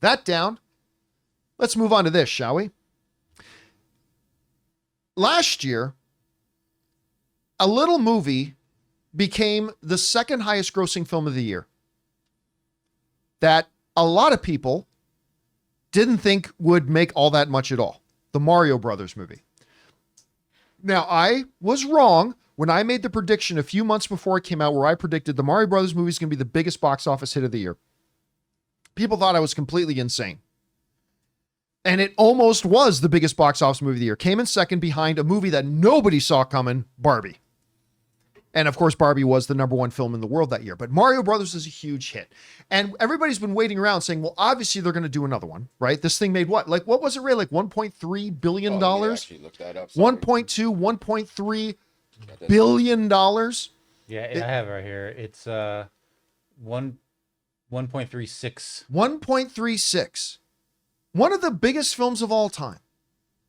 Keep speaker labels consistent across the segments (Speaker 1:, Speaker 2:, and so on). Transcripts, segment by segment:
Speaker 1: That down. Let's move on to this, shall we? Last year, a little movie became the second highest grossing film of the year that a lot of people didn't think would make all that much at all. The Mario Brothers movie. Now, I was wrong when I made the prediction a few months before it came out where I predicted the Mario Brothers movie is going to be the biggest box office hit of the year. People thought I was completely insane. And it almost was the biggest box office movie of the year. Came in second behind a movie that nobody saw coming, Barbie. And of course, Barbie was the number one film in the world that year. But Mario Brothers is a huge hit. And everybody's been waiting around saying, well, obviously they're going to do another one, right? This thing made what? Like, what was it, Ray? Like $1.3 billion?
Speaker 2: Actually looked that up.
Speaker 1: 1.2, $1.3 billion?
Speaker 3: Yeah, I have it right here. It's 1.36.
Speaker 1: 1.36. One of the biggest films of all time,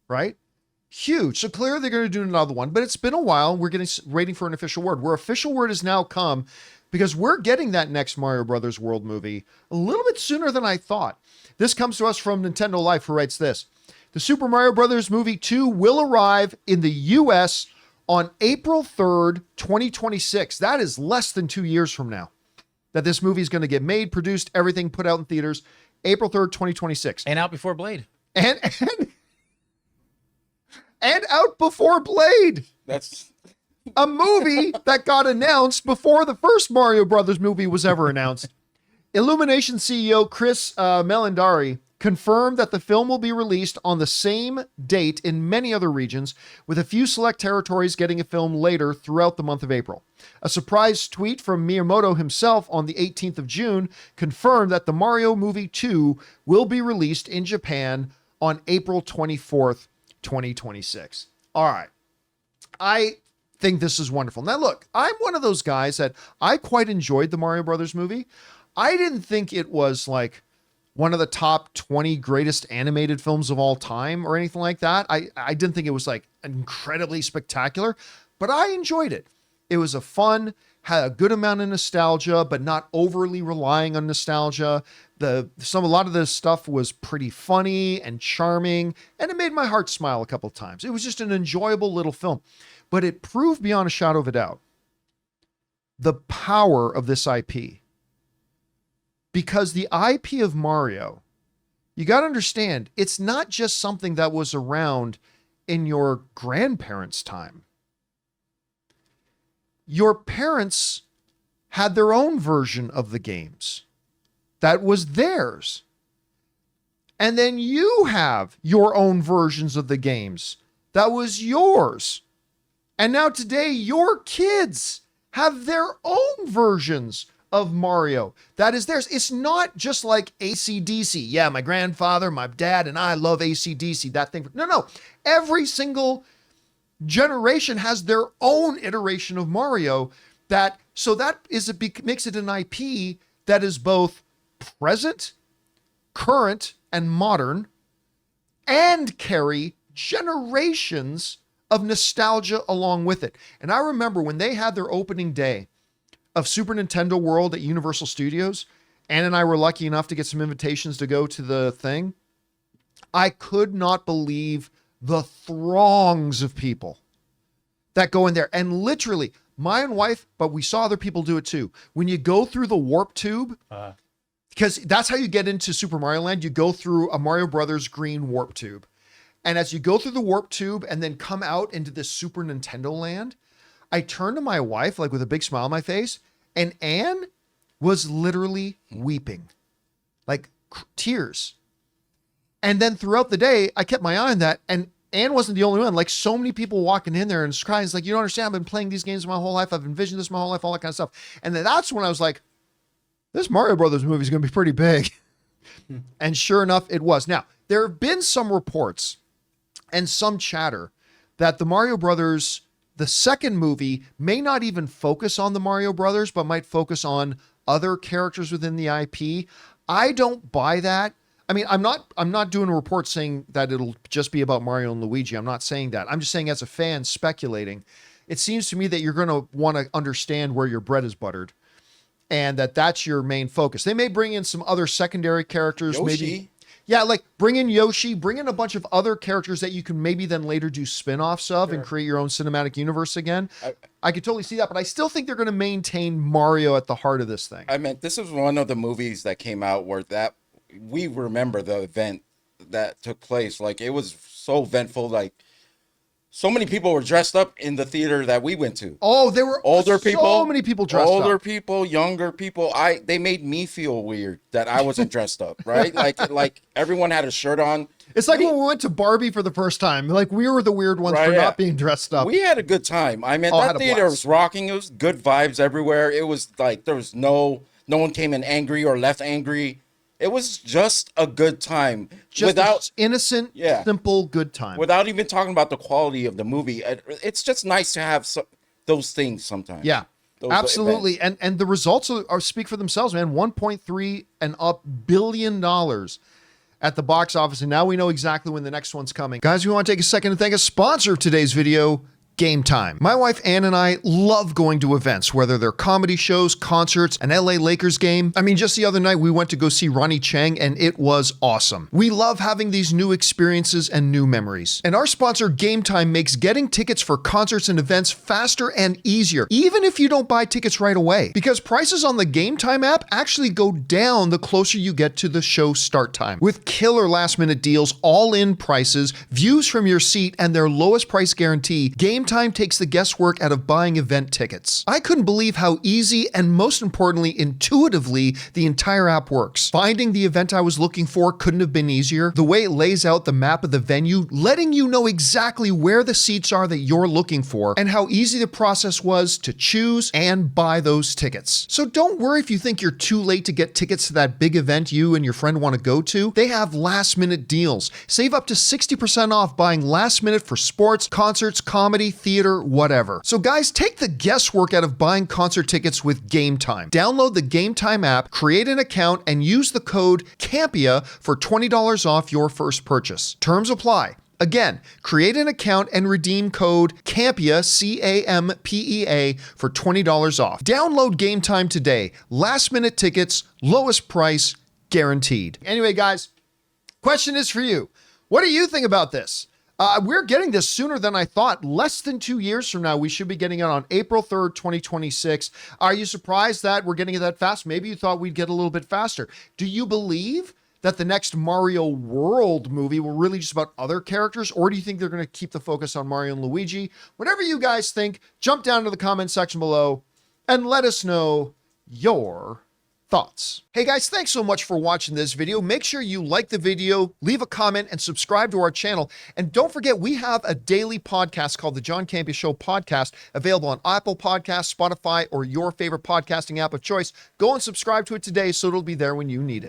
Speaker 1: right? Huge. So clearly they're going to do another one, but it's been a while. We're waiting for an official word. Where official word has now come because we're getting that next Mario Brothers World movie a little bit sooner than I thought. This comes to us from Nintendo Life, who writes this. The Super Mario Brothers movie 2 will arrive in the US on April 3rd, 2026. That is less than 2 years from now that this movie is going to get made, produced, everything put out in theaters. April 3rd, 2026.
Speaker 3: And out before Blade.
Speaker 1: And out before Blade.
Speaker 2: That's
Speaker 1: a movie that got announced before the first Mario Brothers movie was ever announced. Illumination CEO Chris Melandari confirmed that the film will be released on the same date in many other regions, with a few select territories getting a film later throughout the month of April. A surprise tweet from Miyamoto himself on the 18th of June confirmed that the Mario movie 2 will be released in Japan on April 24th, 2026. All right. I think this is wonderful. Now, look, I'm one of those guys that I quite enjoyed the Mario Brothers movie. I didn't think it was like one of the top 20 greatest animated films of all time or anything like that. I didn't think it was like incredibly spectacular, but I enjoyed it. It was a fun, had a good amount of nostalgia, but not overly relying on nostalgia. A lot of the stuff was pretty funny and charming, and it made my heart smile a couple of times. It was just an enjoyable little film, but it proved beyond a shadow of a doubt the power of this IP. Because the IP of Mario, you got to understand, it's not just something that was around in your grandparents' time. Your parents had their own version of the games. That was theirs. And then you have your own versions of the games. That was yours. And now today, your kids have their own versions of Mario. That is theirs. It's not just like AC/DC. Yeah, my grandfather, my dad, and I love AC/DC, that thing. No. Every single generation has their own iteration of Mario makes it an IP that is both present, current, and modern, and carry generations of nostalgia along with it. And I remember when they had their opening day of Super Nintendo World at Universal Studios, Ann and I were lucky enough to get some invitations to go to the thing. I could not believe the throngs of people that go in there. And literally, my own wife, but we saw other people do it too. When you go through the warp tube, because that's how you get into Super Mario Land, you go through a Mario Brothers green warp tube. And as you go through the warp tube and then come out into this Super Nintendo Land, I turned to my wife, like with a big smile on my face, and Anne was literally weeping, like tears. And then throughout the day, I kept my eye on that, and Anne wasn't the only one. Like so many people walking in there and crying. It's like, you don't understand. I've been playing these games my whole life. I've envisioned this my whole life, all that kind of stuff. And then that's when I was like, this Mario Brothers movie is going to be pretty big. And sure enough, it was. Now, there have been some reports and some chatter that the Mario Brothers, the second movie, may not even focus on the Mario Brothers, but might focus on other characters within the IP. I don't buy that. I mean, I'm not doing a report saying that it'll just be about Mario and Luigi. I'm not saying that. I'm just saying as a fan speculating, it seems to me that you're going to want to understand where your bread is buttered. and that's your main focus. They may bring in some other secondary characters,
Speaker 2: Yoshi.
Speaker 1: maybe. Yeah, like bring in Yoshi, bring in a bunch of other characters that you can maybe then later do spin-offs of and create your own cinematic universe again. I could totally see that, but I still think they're going to maintain Mario at the heart of this thing.
Speaker 2: I mean, this is one of the movies that came out where that we remember the event that took place. Like, it was so eventful. Like, so many people were dressed up in the theater that we went to.
Speaker 1: Oh, there were
Speaker 2: older people,
Speaker 1: so many people dressed up.
Speaker 2: Older people, younger people. They made me feel weird that I wasn't dressed up, right? Like everyone had a shirt on.
Speaker 1: It's like when we went to Barbie for the first time. Like, we were the weird ones for not being dressed up.
Speaker 2: We had a good time. I mean, that theater was rocking. It was good vibes everywhere. It was like there was no one came in angry or left angry. It was just a good time.
Speaker 1: Just without innocent, simple good time.
Speaker 2: Without even talking about the quality of the movie. It's just nice to have those things sometimes.
Speaker 1: Yeah, absolutely. And the results are speak for themselves, man. $1.3 and up billion at the box office. And now we know exactly when the next one's coming. Guys, we want to take a second to thank a sponsor of today's video, Gametime. My wife Ann and I love going to events, whether they're comedy shows, concerts, an LA Lakers game. I mean, just the other night we went to go see Ronnie Chang and it was awesome. We love having these new experiences and new memories. And our sponsor Gametime makes getting tickets for concerts and events faster and easier, even if you don't buy tickets right away. Because prices on the Gametime app actually go down the closer you get to the show start time. With killer last minute deals, all-in prices, views from your seat, and their lowest price guarantee, Gametime takes the guesswork out of buying event tickets. I couldn't believe how easy and most importantly, intuitively, the entire app works. Finding the event I was looking for couldn't have been easier. The way it lays out the map of the venue, letting you know exactly where the seats are that you're looking for, and how easy the process was to choose and buy those tickets. So don't worry if you think you're too late to get tickets to that big event you and your friend want to go to. They have last minute deals. Save up to 60% off buying last minute for sports, concerts, comedy, theater, whatever. So guys, take the guesswork out of buying concert tickets with Gametime. Download the Gametime app, create an account, and use the code CAMPEA for $20 off your first purchase. Terms apply. Again, create an account and redeem code CAMPEA, CAMPEA, for $20 off. Download Gametime today. Last minute tickets, lowest price, guaranteed. Anyway, guys, question is for you. What do you think about this? We're getting this sooner than I thought. Less than 2 years from now, we should be getting it on April 3rd, 2026. Are you surprised that we're getting it that fast? Maybe you thought we'd get a little bit faster. Do you believe that the next Mario World movie will really just about other characters? Or do you think they're going to keep the focus on Mario and Luigi? Whatever you guys think, jump down to the comment section below and let us know your thoughts. Hey guys, thanks so much for watching this video. Make sure you like the video, leave a comment, and subscribe to our channel. And don't forget, we have a daily podcast called the John Campea Show podcast, available on Apple Podcasts, Spotify, or your favorite podcasting app of choice. Go and subscribe to it today so it'll be there when you need it.